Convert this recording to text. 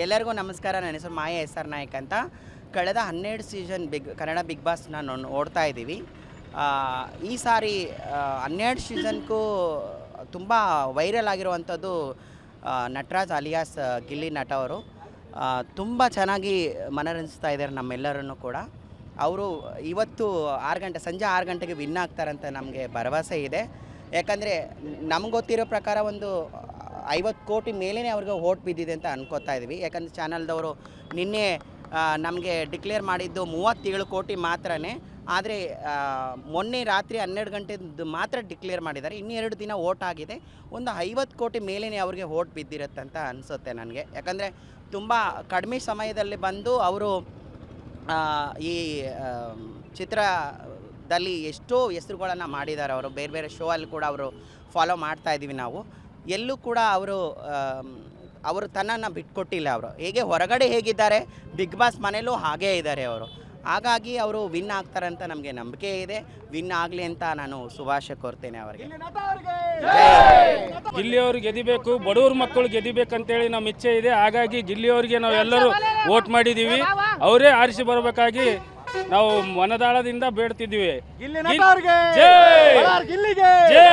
ಎಲ್ಲರಿಗೂ ನಮಸ್ಕಾರ. ನನ್ನ ಹೆಸರು ಮಾಯಾ SR ನಾಯಕ್ ಅಂತ. ಕಳೆದ 12 ಸೀಸನ್ ಕನ್ನಡ ಬಿಗ್ ಬಾಸ್ ನಾನು ನೋಡ್ತಾ ಇದ್ದೀವಿ. ಈ ಸಾರಿ 12 ಸೀಸನ್ಗೂ ತುಂಬ ವೈರಲ್ ಆಗಿರುವಂಥದ್ದು ನಟರಾಜ್ ಅಲಿಯಾಸ್ ಗಿಲ್ಲಿ ನಟ ಅವರು. ತುಂಬ ಚೆನ್ನಾಗಿ ಮನರಂಜಿಸ್ತಾ ಇದ್ದಾರೆ ನಮ್ಮೆಲ್ಲರನ್ನು ಕೂಡ. ಅವರು ಇವತ್ತು ಸಂಜೆ 6 ಗಂಟೆಗೆ ವಿನ್ ಆಗ್ತಾರಂತ ನಮಗೆ ಭರವಸೆ ಇದೆ. ಯಾಕಂದರೆ ನಮ್ಗೆ ಗೊತ್ತಿರೋ ಪ್ರಕಾರ ಒಂದು 50 ಕೋಟಿ ಮೇಲೇ ಅವ್ರಿಗೆ ಓಟ್ ಬಿದ್ದಿದೆ ಅಂತ ಅನ್ಕೋತಾ ಇದ್ವಿ. ಯಾಕಂದರೆ ಚಾನಲ್ದವರು ನಿನ್ನೆ ನಮಗೆ ಡಿಕ್ಲೇರ್ ಮಾಡಿದ್ದು 37 ಕೋಟಿ ಮಾತ್ರನೇ. ಆದರೆ ಮೊನ್ನೆ ರಾತ್ರಿ 12 ಗಂಟೆದು ಮಾತ್ರ ಡಿಕ್ಲೇರ್ ಮಾಡಿದ್ದಾರೆ. ಇನ್ನೂ 2 ದಿನ ಓಟ್ ಆಗಿದೆ. ಒಂದು 50 ಕೋಟಿ ಮೇಲೇ ಅವ್ರಿಗೆ ಓಟ್ ಬಿದ್ದಿರುತ್ತಂತ ಅನಿಸುತ್ತೆ ನನಗೆ. ಯಾಕಂದರೆ ತುಂಬ ಕಡಿಮೆ ಸಮಯದಲ್ಲಿ ಬಂದು ಅವರು ಈ ಚಿತ್ರದಲ್ಲಿ ಎಷ್ಟೋ ಹೆಸರುಗಳನ್ನು ಮಾಡಿದ್ದಾರೆ. ಅವರು ಬೇರೆ ಬೇರೆ ಶೋ ಅಲ್ಲಿ ಕೂಡ ಅವರು ಫಾಲೋ ಮಾಡ್ತಾ ಇದ್ದೀವಿ ನಾವು. ಎಲ್ಲೂ ಕೂಡ ಅವರು ತನ್ನನ್ನು ಬಿಟ್ಕೊಟ್ಟಿಲ್ಲ. ಅವರು ಹೊರಗಡೆ ಹೇಗಿದ್ದಾರೆ ಬಿಗ್ ಬಾಸ್ ಮನೇಲೂ ಹಾಗೇ ಇದ್ದಾರೆ ಅವರು. ಹಾಗಾಗಿ ಅವರು ವಿನ್ ಆಗ್ತಾರೆ ಅಂತ ನಮಗೆ ನಂಬಿಕೆ ಇದೆ. ವಿನ್ ಆಗಲಿ ಅಂತ ನಾನು ಶುಭಾಶಯ ಕೋರ್ತೇನೆ ಅವರಿಗೆ. ಗಿಲ್ಲಿಯವ್ರಿಗೆ ಗೆದಿಬೇಕು, ಬಡವ್ರ ಮಕ್ಕಳು ಗೆದಿಬೇಕಂತೇಳಿ ನಮ್ಮ ಇಚ್ಛೆ ಇದೆ. ಹಾಗಾಗಿ ಗಿಲ್ಲಿಯವ್ರಿಗೆ ನಾವೆಲ್ಲರೂ ವೋಟ್ ಮಾಡಿದ್ದೀವಿ. ಅವರೇ ಆರಿಸಿ ಬರಬೇಕಾಗಿ ನಾವು ಮನದಾಳದಿಂದ ಬೇಡ್ತಿದ್ದೀವಿ. ಜೈ.